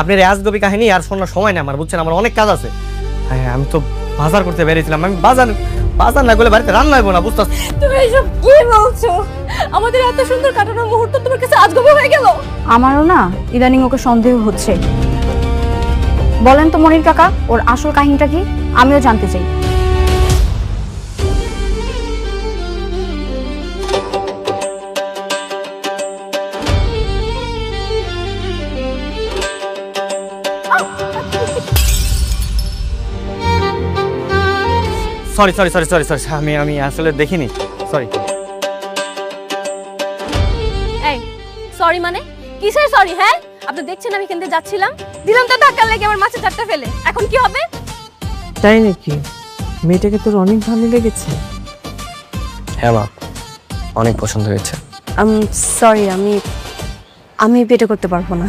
আপনার এই আজগবি কাহিনী আর শোনার সময় নেই আমার, বুঝছেন? আমার অনেক কাজ আছে। হ্যাঁ, আমি তো বাজার করতে বেরিয়েছিলাম। আমি বাজার না করলে বাড়িতে রান্না হইব না, বুঝতেছ? তুমি এসব কি বলছো? আমাদের এত সুন্দর কাটানোর মুহূর্ত তোমার কাছে আজগবি হয়ে গেল? আমারও না ইদানিং ওকে সন্দেহ হচ্ছে। বলেন তো মনির কাকা, ওর আসল কাহিনীটা কি? আমিও জানতে চাই। Sorry sorry sorry sorry sorry, আমি আসলে দেখিনি, সরি। এই সরি মানে কিসের সরি? হ্যাঁ, আপনি দেখছেন আমি এখান থেকে যাচ্ছিলাম, দিলাম তো ধাক্কা লেগে আমার মাছের চারটা ফেলে। এখন কি হবে? তাই নাকি? মেয়েটাকে তোর অনেক ভালো লেগেছে? হ্যাঁ মা, অনেক পছন্দ হয়েছে। সরি, আমি পেটে করতে পারবো না।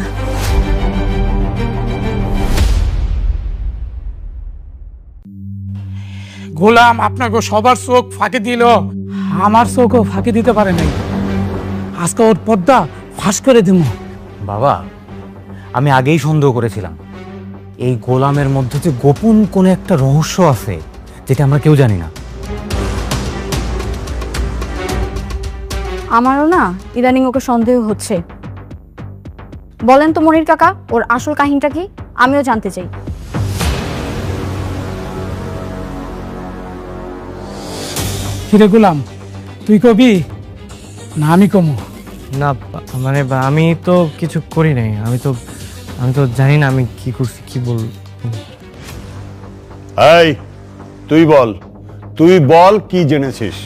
গোলাম আপনাকে সবার চোখ ফাঁকি দিল, আমার চোখও ফাঁকি দিতে পারে নাই। আজকে ওর পর্দা ফাঁস করে দিব। বাবা, আমি আগেই সন্দেহ করেছিলাম এই গোলামের মধ্যে যে গোপন কোনো একটা রহস্য আছে যেটা আমরা কেউ জানি না। আমারও না ইদানিং ওকে সন্দেহ হচ্ছে। বলেন তো মনির কাকা, ওর আসল কাহিনীটা কি? আমিও জানতে চাই। কিরে গোলাম, তুই কবি না আমি কমু? না মানে আমি তো কিছু করি নাই, আমি তো জানি না আমি কি করছি, কি বল। এই তুই বল কি জেনেছিস?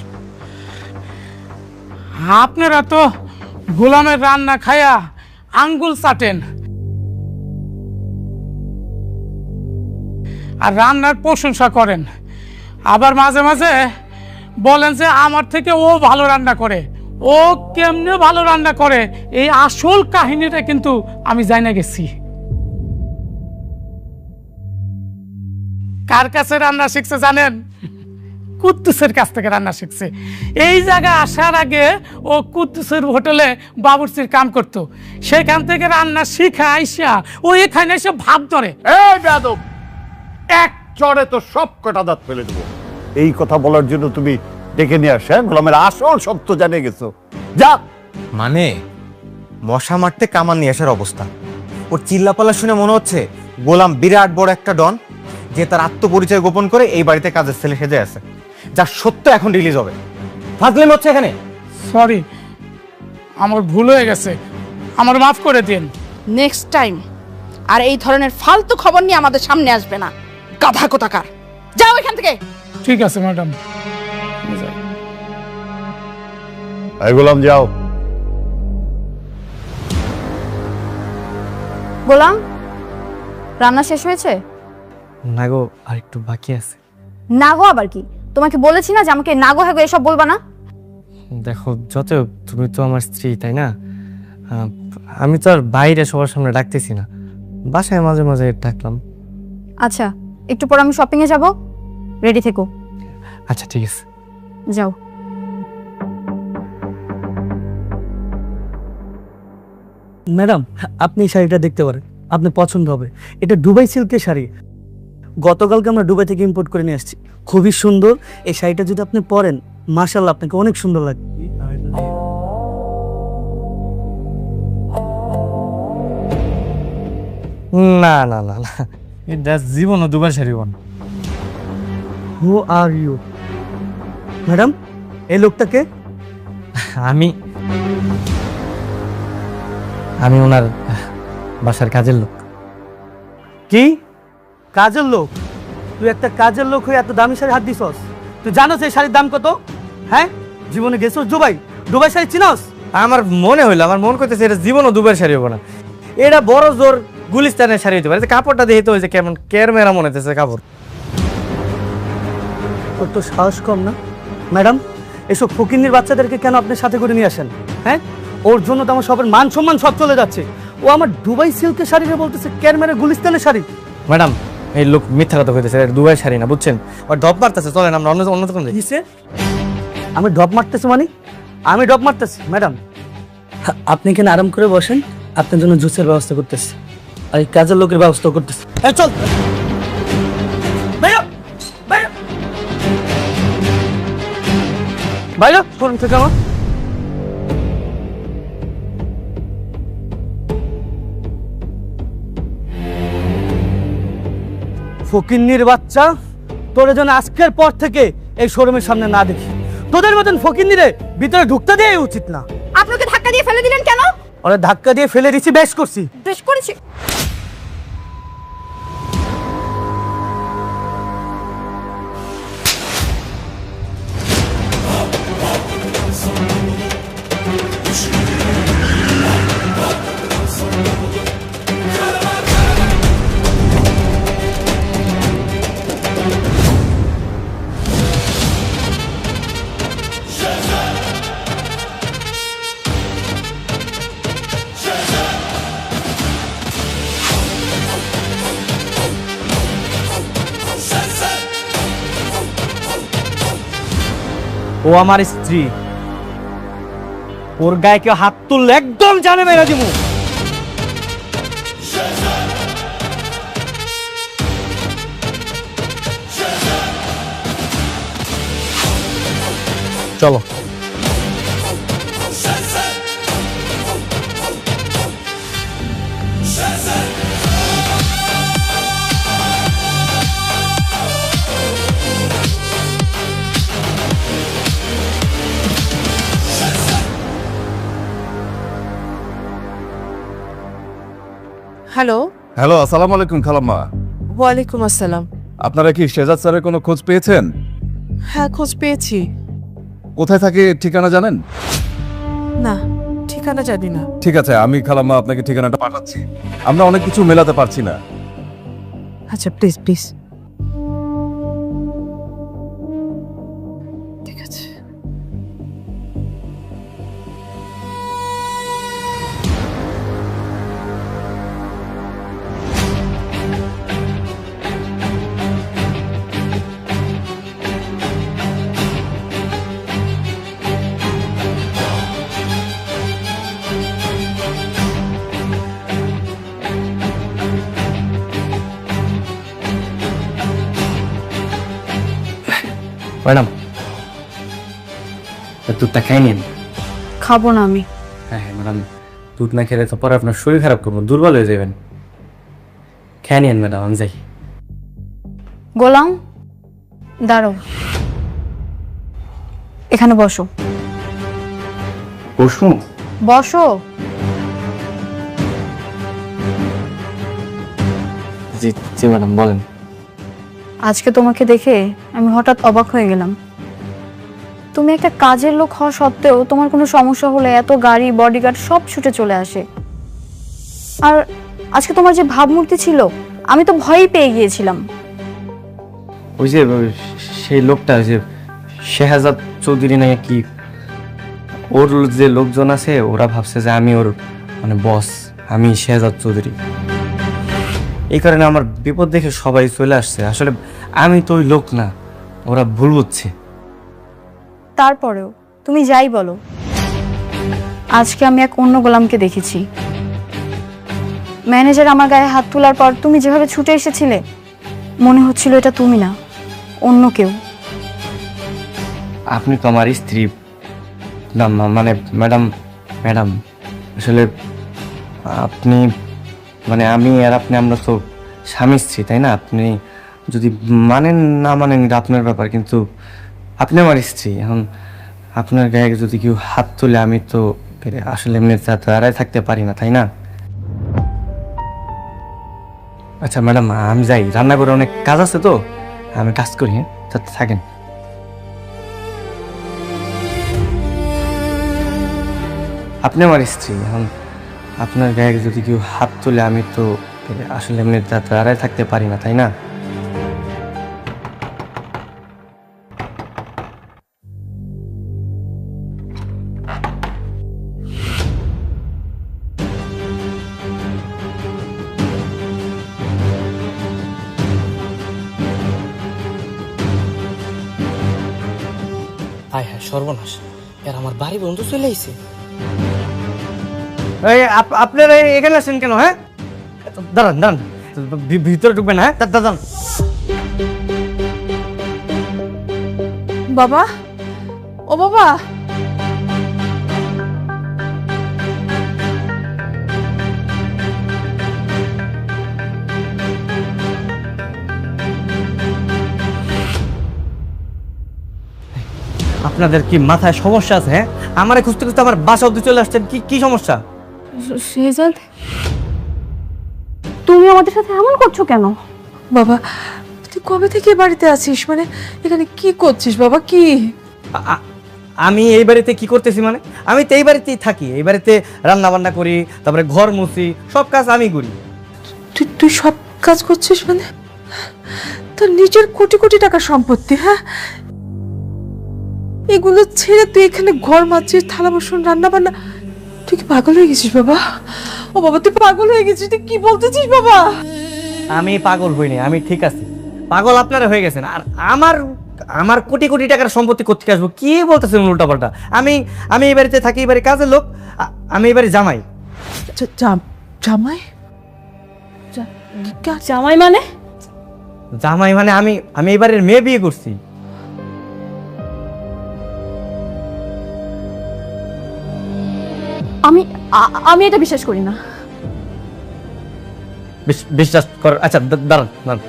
আপনারা তো গোলামের রান্না খায়া আঙ্গুল চাটেন আর রান্নার প্রশংসা করেন, আবার মাঝে মাঝে বলেন যে আমার থেকে ও ভালো রান্না করে। ও কেমনে ভালো রান্না করে এই আসল কাহিনীটা কিন্তু আমি জানা গেছি। কার কাছে রান্না শিখছে জানেন? কুদ্দুসের কাছ থেকে রান্না শিখছে। এই জায়গা আসার আগে ও কুদ্দুসের হোটেলে বাবুর্চির কাম করত, সেখান থেকে রান্না শিখা আইসা ও এখানে এসে ভাব ধরে। এই বেয়াদব, এক চড়ে তো সব কটা দাঁত ফেলে দেবো। এই কথা বলার জন্য তুমি ডেকে নিয়ে আসেন? গোলামের আসল সত্য জানে গেছো? যা। মানে মশা মারতে কামান নিয়ে আসার অবস্থা। ওর চিল্লাপাল্লা শুনে মনে হচ্ছে গোলাম বিরাট বড় একটা ডন, যে তার আত্মপরিচয় গোপন করে এই বাড়িতে কাজের ছেলে সেজে আছে, যার সত্য এখন রিলিজ হবে। ফাজলামি হচ্ছে এখানে। সরি, আমার ভুল হয়ে গেছে, আমার মাফ করে দিন। নেক্সট টাইম আর এই ধরনের ফালতু খবর নিয়ে আমাদের সামনে আসবে না, গাধা কোথাকার। যাও এখান থেকে। ঠিক আছে ম্যাডাম। এই গোলাম যাও। গোলাম, রান্না শেষ হয়েছে? না গো, আর একটু বাকি আছে। নাগো আবার কি? তোমাকে বলেছি না যে আমাকে নাগো হাগো এসব বলবা না। দেখো, যত তুমি তো আমার স্ত্রী, তাই না? আমি তো আর বাইরে সবার সামনে ডাকতেছি না, বাসায় মাঝে মাঝে ডাকলাম। আচ্ছা, একটু পর আমি শপিং এ যাব, রেডি থেকো। আচ্ছা ঠিক আছে, যাও। ম্যাডাম, আপনি এই শাড়িটা দেখতে পারেন, আপনার পছন্দ হবে। এটা দুবাই সিল্কের শাড়ি, গতকালকে আমরা দুবাই থেকে ইম্পোর্ট করে নিয়ে আসছি। খুবই সুন্দর। এই শাড়িটা যদি আপনি পরেন, মাশাআল্লাহ আপনাকে অনেক সুন্দর লাগবে। না না না না, এটা জীবনও দুবার সারিব না। হু আর ইউ? ম্যাডাম, এই লোকটাকে? আমি আমি ওনার বাসার কাজের লোক। কি কাজের লোক? তুই একটা কাজের লোক হয়ে এত দামি শাড়ি হাত দিছস? তুই জানোস এই শাড়ির দাম কত? হ্যাঁ, জীবনে গেছস দুবাই? দুবাই শাড়ি চিনস? আমার মনে হইলো, আমার মন করতেছে এটা জীবনও দুবার শাড়ি হবো না। এটা বড় জোর গুলিস্তানের শাড়ি হতে পারে। কাপড়টা দেখে তো হয়েছে কেমন কেরমেরা মনে হতেছে কাপড়। তোর তো সাহস কম না? ম্যাডাম, এসব ফকিন্নির বাচ্চাদেরকে কেন আপনার সাথে করে নিয়ে আসেন? হ্যাঁ, ওর জন্য তো আমার সবার মান সম্মান সব চলে যাচ্ছে। ও আমার দুবাই সিল্কের শাড়িটা বলতেছে কেরমেরা গুলিস্তানের শাড়ি। ম্যাডাম, এই লোক মিথ্যা কথা কইতেছে, এটা দুবাই শাড়ি না, বুঝছেন? আর ডব মারতেছে। চলেন আমরা অন্য দোকান যাই। কিসে? আমি ড্রপ মারতেছি মানে? আমি ড্রপ মারতেছি? ম্যাডাম, আপনি এখানে আরাম করে বসেন, আপনার জন্য জুসের ব্যবস্থা করতেছি। আর এই কাজের লোকের ব্যবস্থা করতেছি। এই চল ভাইয়া, ভাইয়া, বাইরে শোরুম থেকে আমার ফকিন্নির বাচ্চা, তোরে যেন আজকের পর থেকে এই শোরুমের সামনে না দেখি। তোদের মতন ফকিন্নিরে ভিতরে ঢুকতে দেওয়াই উচিত না। আপনাকে ধাক্কা দিয়ে ফেলে দিলেন কেন? ওরা ধাক্কা দিয়ে ফেলে দিছি, বেশ করছি। বেশ করেছি। ও আমার স্ত্রী, ওর গায়ে কেউ হাত তুললে একদম জানে মেরে দিব। চলো। হ্যালো, হ্যালো, আসসালামু আলাইকুম খালাম্মা। ওয়ালাইকুম আসসালাম। আপনারা কি শেজাদ স্যারের কোনো খোঁজ পেয়েছেন? হ্যাঁ, খোঁজ পেয়েছি। কোথায় থাকে ঠিকানা জানেন? না, ঠিকানা জানি না। ঠিক আছে, আমি খালাম্মা আপনাকে ঠিকানাটা পাঠাচ্ছি। আমরা অনেক কিছু মেলাতে পারছি না। আচ্ছা, প্লিজ প্লিজ। ঠিক আছে। ম্যাডাম দুধটা খাই নিন। খাবো না আমি। হ্যাঁ হ্যাঁ ম্যাডাম, দুধ না খেলে তো পরে আপনার শরীর খারাপ করবো, দুর্বল হয়ে যাবেন। খেয়ে নিন ম্যাডাম, আমি যাই। গোলাম, দাঁড়াও, এখানে বসো। বসু, বসো। জি জি ম্যাডাম বলেন। আজকে তোমাকে দেখে আমি হঠাৎ অবাক হয়ে গেলাম। তুমি একটা কাজের লোক হওয়া সত্ত্বেও তোমার কোনো সমস্যা হলে এত গাড়ি, বডিগার্ড সব ছুটে চলে আসে। আর আজকে তোমার যে ভাবমূর্তি ছিল, আমি তো ভয়ই পেয়ে গিয়েছিলাম। ওই যে সেই লোকটা, ওই যে শেহাজাদ চৌধুরী নাকি কি, ওর যে লোকজন আছে ওরা ভাবছে যে আমি ওর মানে বস, আমি শেহাজাদ চৌধুরী। এই কারণে আমার বিপদ দেখে সবাই চলে আসছে। আসলে আমি তো ওই লোক না, ওরা ভুল বুঝছে। তারপরেও তুমি যাই বলো, আজকে আমি এক অন্য গোলামকে দেখেছি। ম্যানেজার আমার গায়ে হাত তোলার পর তুমি যেভাবে ছুটে এসেছিলে, মনে হচ্ছিল এটা তুমি না, অন্য কেউ। আপনি তো আমার স্ত্রী না, মানে ম্যাডাম, ম্যাডাম আসলে আপনি মানে আমি আর আপনি আমরা তো স্বামী স্ত্রী, তাই না? আপনি যদি মানেন না মানেন এটা আপনার ব্যাপার, কিন্তু আপনি আমার স্ত্রী। এখন আপনার গায়ে যদি কেউ হাত তোলে আমি তো আসলে এমনি দাঁড়ায় থাকতে পারি না, তাই না? আচ্ছা ম্যাডাম, আমি যাই, রান্না করে অনেক কাজ আছে তো, আমি কাজ করি। হ্যাঁ, থাকেন। আপনি আমার স্ত্রী, এখন আপনার গায়ে যদি কেউ হাত তোলে আমি তো আসলে এমনি দাঁড়ায় থাকতে পারি না, তাই না? হায় হায় সর্বনাশ, এর আমার বাড়ি বন্ধু চলে আইছে। আপনারা এখানে আছেন কেন? হ্যাঁ, দাঁড়ান দাঁড়ান, ভিতরে ঢুকবেন না, হ্যাঁ দাঁড়ান। বাবা, ও বাবা, আপনাদের কি মাথায় সমস্যা আছে? হ্যাঁ, আমারে খুঁজতে খুঁজতে আমার বাসা অব্দি চলে আসছেন, কি কি সমস্যা? শেহজাদ, তুমি আমাদের সাথে এমন করছো কেন? বাবা, তুই কবে থেকে এ বাড়িতে আছিস? মানে এখানে কি করছিস বাবা? কি আমি এই বাড়িতে কি করতেছি মানে? আমি তো এই বাড়িতেই থাকি, এই বাড়িতে রান্না বান্না করি, তারপরে ঘর মুছি, সব কাজ আমি করি। তুই তুই সব কাজ করছিস? মানে তোর নিজের কোটি কোটি টাকার সম্পত্তি, হ্যাঁ, এগুলো ছেড়ে তুই এখানে ঘর মারছিস, থালা বাসন রান্না বান্না। তুই কি পাগল হয়ে গেছিস বাবা? ও বাবা, তুই পাগল হয়ে গেছিস? তুই কি বলতেছিস বাবা? আমি পাগল হইনি, আমি ঠিক আছি। পাগল আপনারা হয়ে গেছেন। আর আমার আমার কোটি কোটি টাকার সম্পত্তি কোত্থেকে আসবো? কি বলতেছেন উল্টাপাল্টা? আমি আমি এই বাড়িতে থাকি, এই বাড়ির কাজের লোক, আমি এই বাড়ির জামাই। জামাই? জামাই মানে? জামাই মানে আমি এই বাড়ির মেয়ে বিয়ে করছি। আমি এটা বিশ্বাস করি না। বিশ্বাস কর। আচ্ছা দাঁড়ান দাঁড়ান,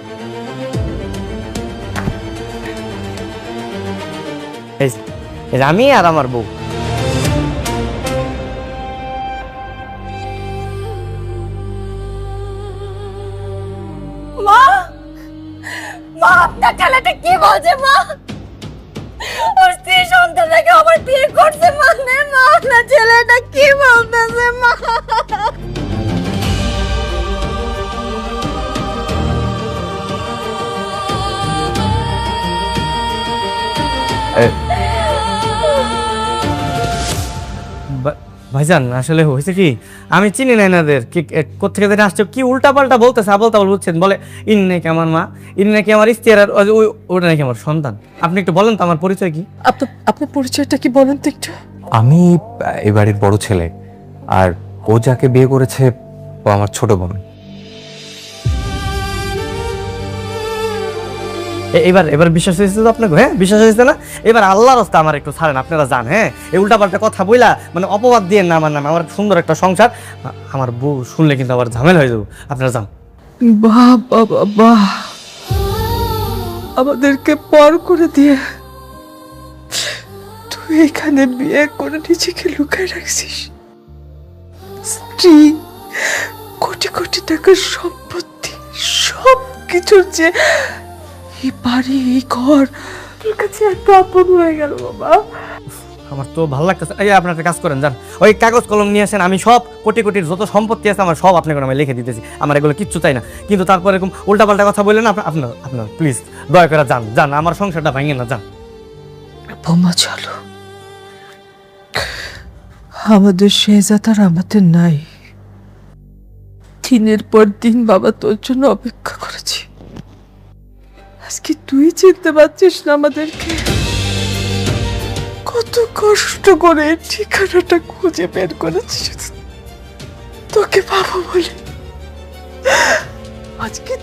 এই যে আমি আর আমার বউ। মা, মা, আপনার ছেলেটা কি বলছে? মা, ওর স্ত্রী সন্তানটাকে আবার বিয়ে করছে মানে? মা, আপনার ছেলেটা কি বলতেছে? মা, ভাইজান আসলে হয়েছে কি, আমি চিনি না এনাদের, কি কোথেকে যেন আসছে, কি উল্টা পাল্টা বলতেছে, আবল তাবল বুঝছেন। বলে ইনি নাকি আমার মা, ইনি নাকি আমার স্ত্রী, আর ওটা নাকি আমার সন্তান। আপনি একটু বলেন তো আমার পরিচয় কি? আপনার পরিচয়টা কি বলেন তো একটু? আমি এই বাড়ির বড় ছেলে, আর ও যাকে বিয়ে করেছে ও আমার ছোট বোন। এবার বিশ্বাস হয়েছে তো আপনাকে? হ্যাঁ, বিশ্বাস হয়েছে না? এবার আল্লাহর রাস্তা আমার একটু ছাড়েন, আপনারা যান। হ্যাঁ, এই উল্টাপাল্টা কথা বইলা মানে অপবাদ দিয়ে না আমার নামে, আমার সুন্দর একটা সংসার, আমার বউ শুনলে কিন্তু আবার ঝামেলা হয়ে যাবো। আপনারা যান। বাহ বাবা বাহ, আমাদেরকে পর করে দিয়ে তুই এখানে বিয়ে করে নিজেকে লুকায় রাখছিস। স্ত্রী, কোটি কোটি টাকার সম্পত্তি, সব কিছুর যে এই বাড়ি, এই ঘর তোর কাছে এত আপন হয়ে গেল বাবা। আমার তো ভালো লাগতেছে। এই আপনার একটা কাজ করেন, যান ওই কাগজ কলম নিয়ে আসেন, আমি সব কোটি কোটির যত সম্পত্তি আছে আমার সব আপনাকে আমি লিখে দিতেছি। আমার এগুলো কিচ্ছু চাই না, কিন্তু তারপর এরকম উল্টাপাল্টা কথা বললেন আপনার প্লিজ দয়া করে যান, যান, আমার সংসারটা ভাঙিয়ে না, যান। বোমা, চলো, আমাদের শেহজাদ আর আমাদের নাই। দিনের পর দিন বাবা তোর জন্য অপেক্ষা করেছি, আজকে তুই চিনতে পারছিস না আমাদেরকে? কত কষ্ট করে ঠিকানাটা খুঁজে বের করেছি তোকে বাবা বলে, আজকে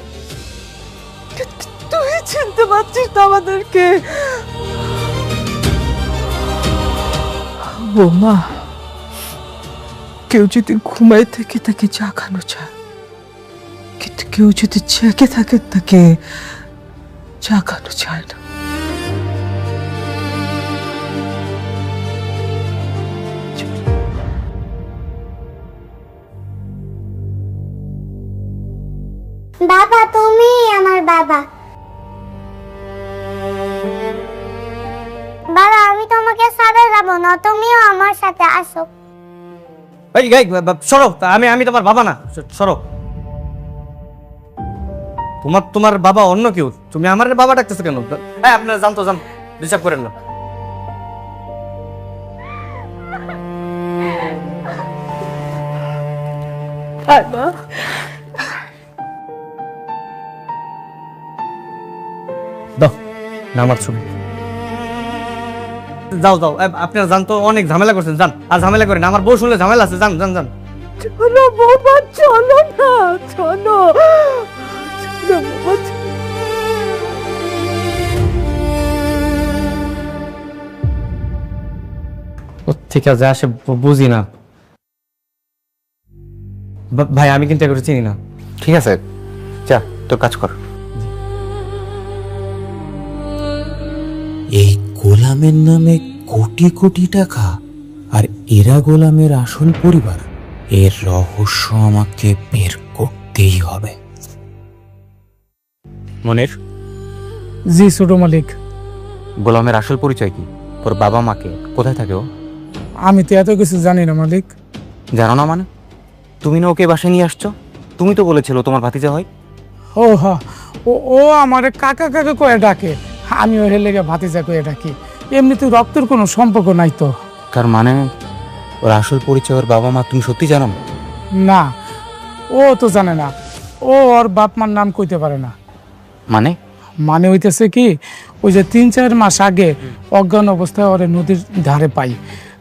তুই চিনতে পারছিস না আমাদেরকে? বোমা, কেউ যদি ঘুমায় থাকে তাকে জাগানো যায়, কিন্তু কেউ যদি জেগে থাকে তাকে জাগানো যায় না। বাবা, তুমি আমার বাবা। বাবা, আমি তোমাকে ছাড়া যাব না, তুমিও আমার সাথে আসো। সরো, আমি তোমার বাবা না, সরো। তোমার বাবা অন্য কেউ, তুমি আমার বাবা ডাকতেছো কেন? হ্যাঁ, আপনারা জান তো, যান, ডিস্টার্ব করেন না। দাও না আমার ছবি, যাও যাও, আপনারা জান তো, অনেক ঝামেলা করছেন, যান, আর ঝামেলা করেন, আমার বউ শুনলে ঝামেলা আছে, যান যান যান। চলো বাবা, চলো না, চলো। থেকে যে আসে বুঝি না। ভাই আমি কিন্তু এগুলো চিনি না। ঠিক আছে, যা তোর কাজ কর। এই গোলামের নামে কোটি কোটি টাকা, আর এরা গোলামের আসল পরিবার। এর রহস্য আমাকে বের করতেই হবে। মনির, জি ছোট মালিক। গোলামের আসল পরিচয় কি? তোর বাবা মাকে কোথায় থাকে ও? আমি তো এত কিছু জানি না মালিক। জানো না মানে? তুমি না ওকে বাসায় নিয়ে আসছো? তুমি তো বলেছিল তোমার ভাতিজা হয়। ও হ্যাঁ, ও আমার কাকা কাকা কয়ে ডাকে, আমি ওর লেগে ভাতিজা কয়ে ডাকি। এমনিতে রক্তের কোনো সম্পর্ক নাই তো। তার মানে ওর আসল পরিচয় ওর বাবা মা তুমি সত্যি জানো? না, ও তো জানে না। ও ওর বাপ মার নাম কইতে পারে না। মানে? মানে হইতেছে কি, ওই যে 3-4 মাস আগে অজ্ঞান অবস্থায় ওরে নদীর ধারে পাই।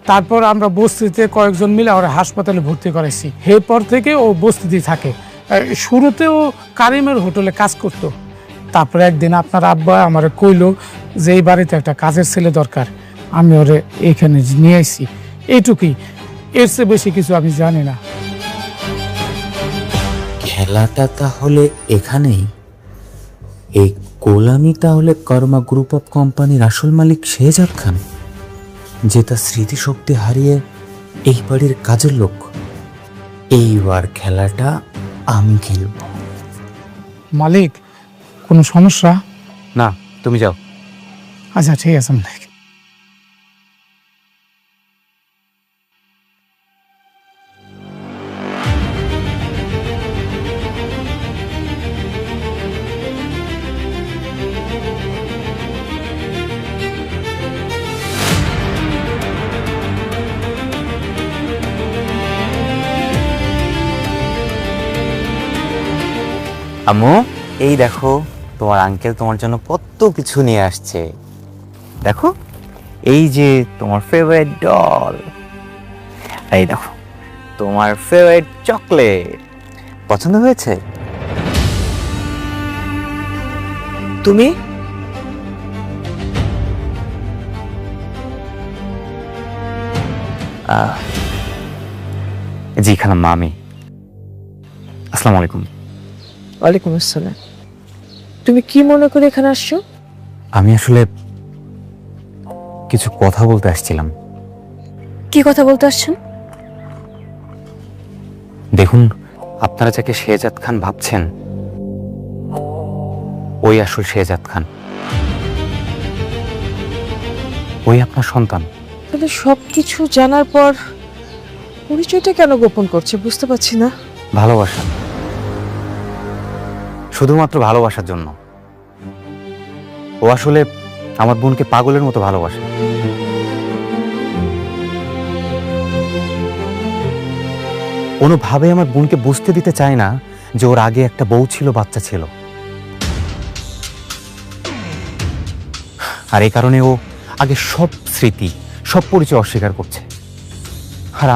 তারপর আমরা বস্তিতে কয়েকজন মিলে ওরা হাসপাতালে ভর্তি করেছি। এরপর থেকে ও বস্তিতেই থাকে। শুরুতে ও কারিমের হোটেলে কাজ করত। তারপরে একদিন আপনার আব্বা আমারে কইলো যে এই বাড়িতে একটা কাজের ছেলে দরকার, আমি ওরে এখানে নিয়ে আইছি। এইটুকুই, এর চেয়ে বেশি কিছু আমি জানি না। খেলাটা তাহলে এখানেই। এই গোলামি তাহলে কর্মা গ্রুপ অফ কোম্পানির আসল মালিক শেহজাদ খান, যে তার স্মৃতিশক্তি হারিয়ে এই বাড়ির কাজের লোক। এইবার খেলাটা আমি খেলব। মালিক, কোনো সমস্যা? না, তুমি যাও। আচ্ছা ঠিক আছে মালিক। আম্মু, এই দেখো তোমার আঙ্কেল তোমার জন্য কত কিছু নিয়ে আসছে। দেখো, এই যে তোমার ফেভারিট ডল, এই দেখো তোমার ফেভারিট চকলেট। পছন্দ হয়েছে? তুমি জি খালাম্মা, আমি। আসসালামু আলাইকুম। ওয়ালাইকুম আসসালাম। তুমি কি মনে করে এখানে আসছো? আমি আসলে কিছু কথা বলতে আসছিলাম। কি কথা বলতে আসছেন? দেখুন, আপনারা যাকে শেহজাদ খান ভাবছেন, ওই আসল শেহজাদ খান। ওই আপনার সন্তান। কিন্তু সবকিছু জানার পর পরিচয়টা কেন গোপন করছে বুঝতে পারছি না। ভালোবাসা, শুধুমাত্র ভালোবাসার জন্য। ও আসলে আমার বোনকে পাগলের মতো ভালোবাসে। কোনোভাবে আমার বোনকে বুঝতে দিতে চায় না যে ওর আগে একটা বউ ছিল, বাচ্চা ছিল। আর এই কারণে ও আগে সব স্মৃতি, সব পরিচয় অস্বীকার করছে। আর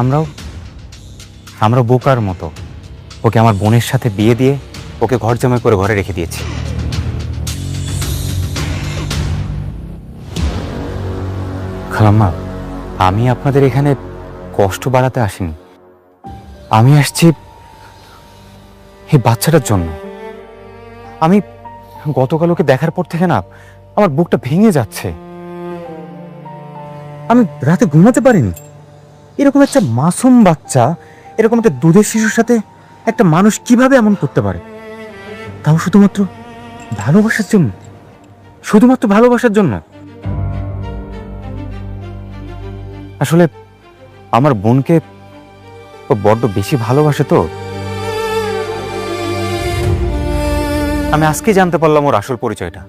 আমরা বোকার মতো ওকে আমার বোনের সাথে বিয়ে দিয়ে ওকে ঘর জামাই করে ঘরে রেখে দিয়েছি। খালাম্মা, আমি আপনাদের এখানে কষ্ট বাড়াতে আসিনি। আমি আসছি এই বাচ্চাটার জন্য। আমি গতকাল ওকে দেখার পর থেকে না আমার বুকটা ভেঙে যাচ্ছে। আমি রাতে ঘুমাতে পারিনি। এরকম একটা মাসুম বাচ্চা, এরকম একটা দুধের শিশুর সাথে একটা মানুষ কিভাবে এমন করতে পারে? তাও শুধুমাত্র ভালোবাসার জন্য, শুধুমাত্র ভালোবাসার জন্য। আসলে আমার বোনকে ও বড্ড বেশি ভালোবাসে তো। আমি আজকে জানতে পারলাম ওর আসল পরিচয়টা।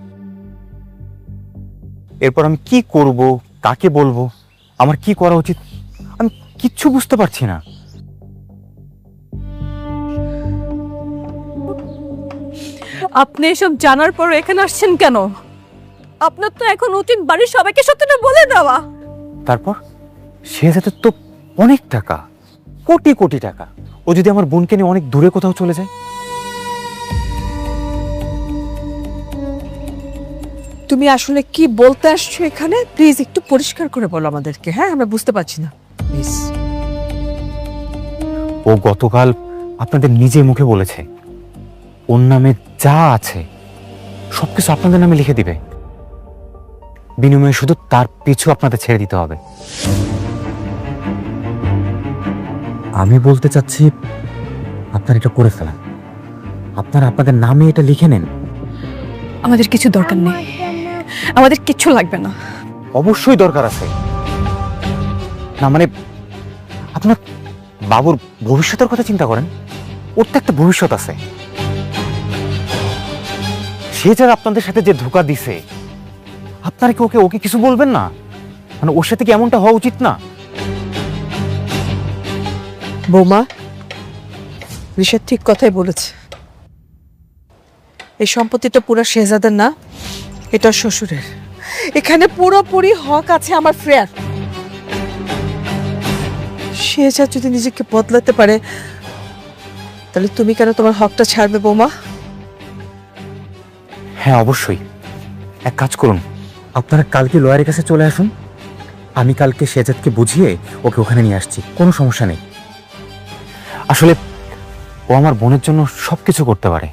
এরপর আমি কি করব, কাকে বলবো, আমার কি করা উচিত, আমি কিচ্ছু বুঝতে পারছি না। আপনি এসব জানার পর এখানে আসছেন কেন? আপনার তো এখন উচিত বাড়ির সবাইকে সত্যটা বলে দেওয়া। তারপর সে যাতে তো অনেক টাকা, কোটি কোটি টাকা। ও যদি আমার বোনকে নিয়ে অনেক দূরে কোথাও চলে যায়? তুমি আসলে কি বলতে আসছো এখানে? প্লিজ একটু পরিষ্কার করে বলো আমাদেরকে। হ্যাঁ, আমরা বুঝতে পারছি না। মিস। ও গতকাল আপনাদের নিজে মুখে বলেছে ওর নামে যা আছে সবকিছু আপনাদের নামে লিখে দিবে, বিনিময়ে শুধু তার পিছু আপনাদের ছেড়ে দিতে হবে। আমি বলতে চাচ্ছি আপনারা এটা করে ফেলেন, আপনারা আপনাদের নামে এটা লিখে নেন। আমাদের কিছু দরকার নেই, আমাদের কিচ্ছু লাগবে না। অবশ্যই দরকার আছে। না মানে আপনার বাবুর ভবিষ্যতের কথা চিন্তা করেন, ওর তো একটা ভবিষ্যৎ আছে। সে যারা আপনাদের সাথে যে ধোঁকা দিছে, আপনারা কি ওকে কিছু বলবেন না? মানে ওর সাথে কি এমনটা হওয়া উচিত না? বৌমা, ঋষাদ ঠিক কথাই বলেছে। এই সম্পত্তিটা পুরো শেহজাদের না, এটা শ্বশুরের। এখানে পুরোপুরি হক আছে আমার ফ্রেয়ার। শেহজাদ যদি নিজেকে বদলাতে পারে, তাহলে তুমি কেন তোমার হকটা ছাড়বে বৌমা? হ্যাঁ অবশ্যই। এক কাজ করুন, আপনারা কালকে লয়ারের কাছে চলে আসুন, আমি কালকে শেহজাদকে বুঝিয়ে ওকে ওখানে নিয়ে আসছি, কোনো সমস্যা নেই। আসলে ও আমার বোনের জন্য সবকিছু করতে পারে,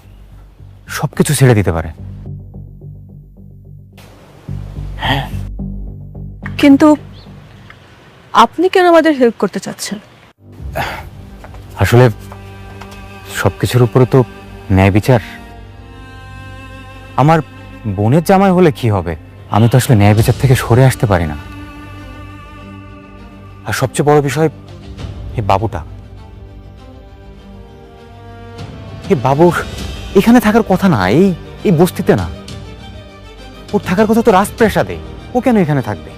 সবকিছু ছেড়ে দিতে পারে। কিন্তু আপনি কেন আমাদের হেল্প করতে চাচ্ছেন? আসলে সবকিছুর উপরে তো ন্যায় বিচার। আমার বোনের জামাই হলে কি হবে, আমি তো আসলে ন্যায় বিচার থেকে সরে আসতে পারি না। আর সবচেয়ে বড় বিষয় এই বাবুটা, এই বাবুর এখানে থাকার কথা না, এই বস্তিতে না। ওর থাকার কথা তো রাজপ্রাসাদে, ও কেন এখানে থাকবে?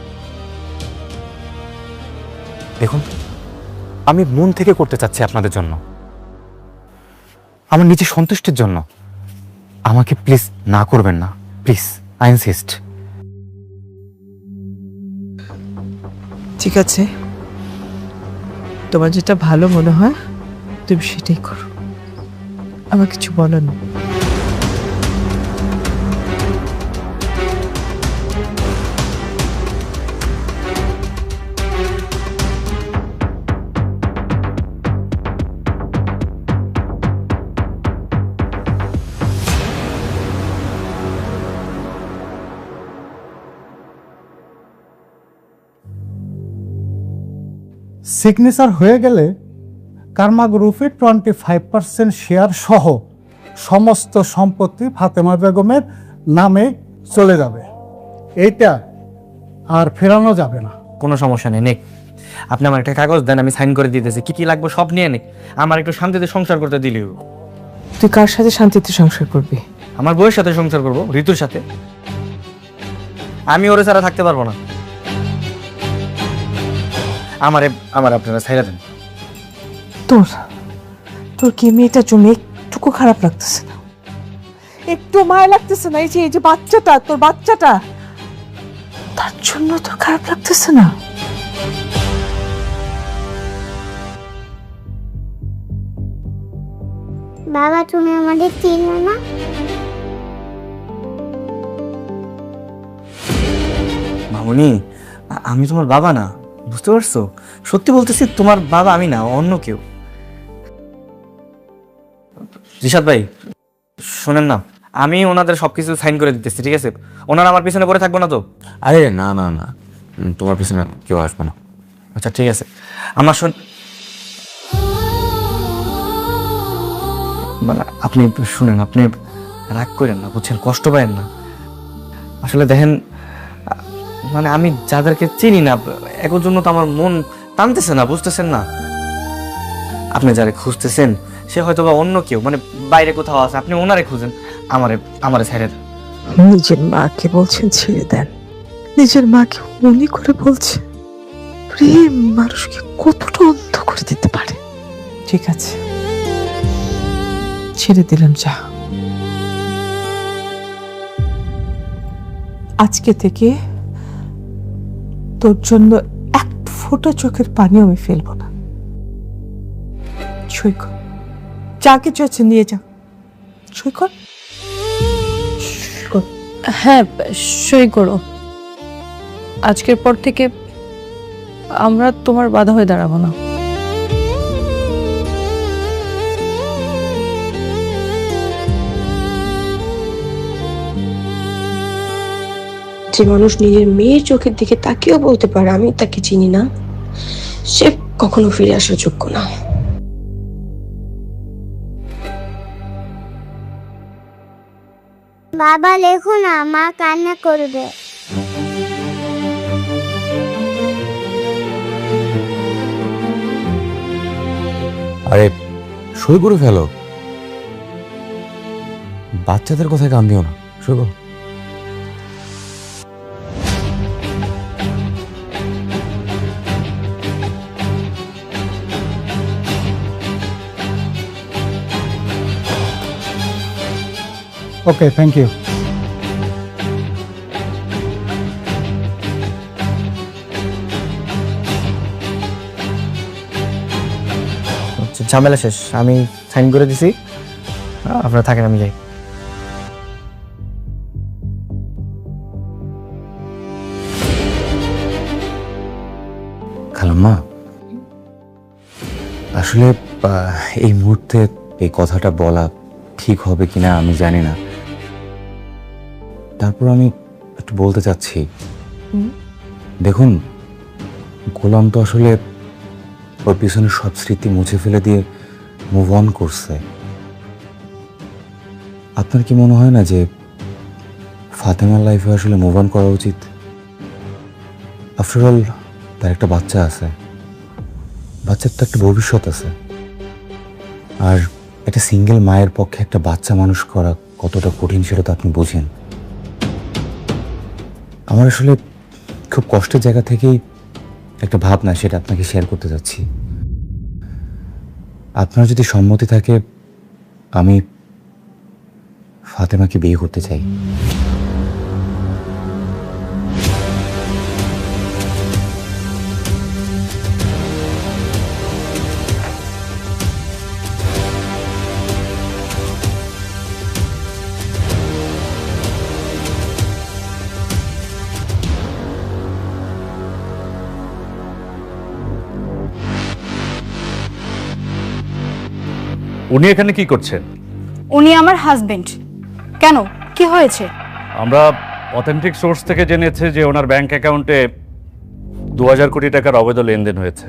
দেখুন, আমি মন থেকে করতে চাচ্ছি আপনাদের জন্য, আমার নিজের সন্তুষ্টির জন্য। আমাকে প্লিজ না করবেন না, প্লিজ, আই ইনসিস্ট। ঠিক আছে, তোমার যেটা ভালো মনে হয় তুমি সেটাই করো, আমার কিছু বলার নেই। সিগনেচার হয়ে গেলে কারমা গ্রুপের 25% শেয়ার সহ সমস্ত সম্পত্তি ফাতেমা বেগমের নামে চলে যাবে। এইটা আর ফেরানো যাবে না। কোনো সমস্যা নেই, নেক আপনি আমার একটা কাগজ দেন, আমি সাইন করে দিতেছি। কি কি লাগবে সব নিয়ে নেই, আমার একটু শান্তিতে সংসার করতে দিলেও। তুই কার সাথে শান্তিতে সংসার করবি? আমার বউয়ের সাথে সংসার করবো, ঋতুর সাথে। আমি ওরে ছাড়া থাকতে পারবো না। আমার আপনারা ছাইরা দেন। তোর কি মেয়েটার জন্য একটুকু খারাপ লাগতেছে না? একটু মায়া লাগতেছে না? এই যে বাচ্চাটা, তোর বাচ্চাটা, তার জন্য তোর খারাপ লাগতেছে না? বাবা, তুমি আমাদের চিনো না? মামুনি, আমি তোমার বাবা না, বুঝতে পারছো? সত্যি বলতেছি, তোমার বাবা আমি না, অন্য কেউ। রিশাদ ভাই শোনেন না, আমি ওনাদের সবকিছু সাইন করে দিতেছি, ঠিক আছে? ওনারা আমার পিছনে পড়ে থাকবো না তো? আরে না না না, তোমার পিছনে কেউ আসবে না। আচ্ছা ঠিক আছে। আমার মানে আপনি শুনেন, আপনি রাগ করেন না, বুঝছেন? কষ্ট পায়েন না। আসলে দেখেন, মানে আমি যাদেরকে চিনি না, এর জন্য তো আমার মন টানতেছে না, বুঝতেছেন না? আপনি যারা খুঁজতেছেন সে হয়তো বা অন্য কেউ, মানে বাইরে কোথাও আছে, আপনি ওনারে খুঁজেন, আমারে ছেড়ে দেন। নিজের মাকে বলছেন ছেড়ে দেন, নিজের মাকে উনি করে বলছে। প্রেম মানুষকে কতটা অন্ধ করে দিতে পারে। ঠিক আছে, ছেড়ে দিলাম, যা। আজকে থেকে তোর জন্য এক ফোঁটা চোখের পানিও আমি ফেলবো না। সই কর, যা কিছু আছে নিয়ে যা, সই কর। হ্যাঁ, সই করো। আজকের পর থেকে আমরা তোমার বাধা হয়ে দাঁড়াবো না। যে মানুষ নিজের মেয়ের চোখের দিকে তাকিয়েও বলতে পারে আমি তাকে চিনি না, সে কখনো ফিরে আসার যোগ্য না। বাবা লেখো না, মা কান্না করবে। আরে সই করে ফেলো, বাচ্চাদের কথায় কান দিও না, সই করো। ওকে, থ্যাংক ইউ। ঝামেলা শেষ, আমি সাইন করে দিছি, আপনারা থাকেন, আমি যাই। খালাম্মা, আসলে এই মুহূর্তে এই কথাটা বলা ঠিক হবে কিনা আমি জানি না, তারপর আমি একটু বলতে চাচ্ছি। দেখুন, গোলাম তো আসলে ওর পিছনে সব স্মৃতি মুছে ফেলে দিয়ে মুভ অন করছে। আপনার কি মনে হয় না যে ফাতেমার লাইফে আসলে মুভ অন করা উচিত? আফটার অল তার একটা বাচ্চা আছে, বাচ্চার তো একটা ভবিষ্যৎ আছে, আর একটা সিঙ্গেল মায়ের পক্ষে একটা বাচ্চা মানুষ করা কতটা কঠিন সেটা তো আপনি বোঝেন। আমার আসলে খুব কষ্টের জায়গা থেকেই একটা ভাবনা, সেটা আপনাকে শেয়ার করতে যাচ্ছি। আপনার যদি সম্মতি থাকে, আমি ফাতেমাকে বিয়ে করতে চাই। উনি এখানে কি করছেন? উনি আমার হাজবেন্ড। কেন, কি হয়েছে? আমরা অথেন্টিক সোর্স থেকে জেনেছি যে ওনার ব্যাংক অ্যাকাউন্টে 2000 কোটি টাকার অবৈধ লেনদেন হয়েছে।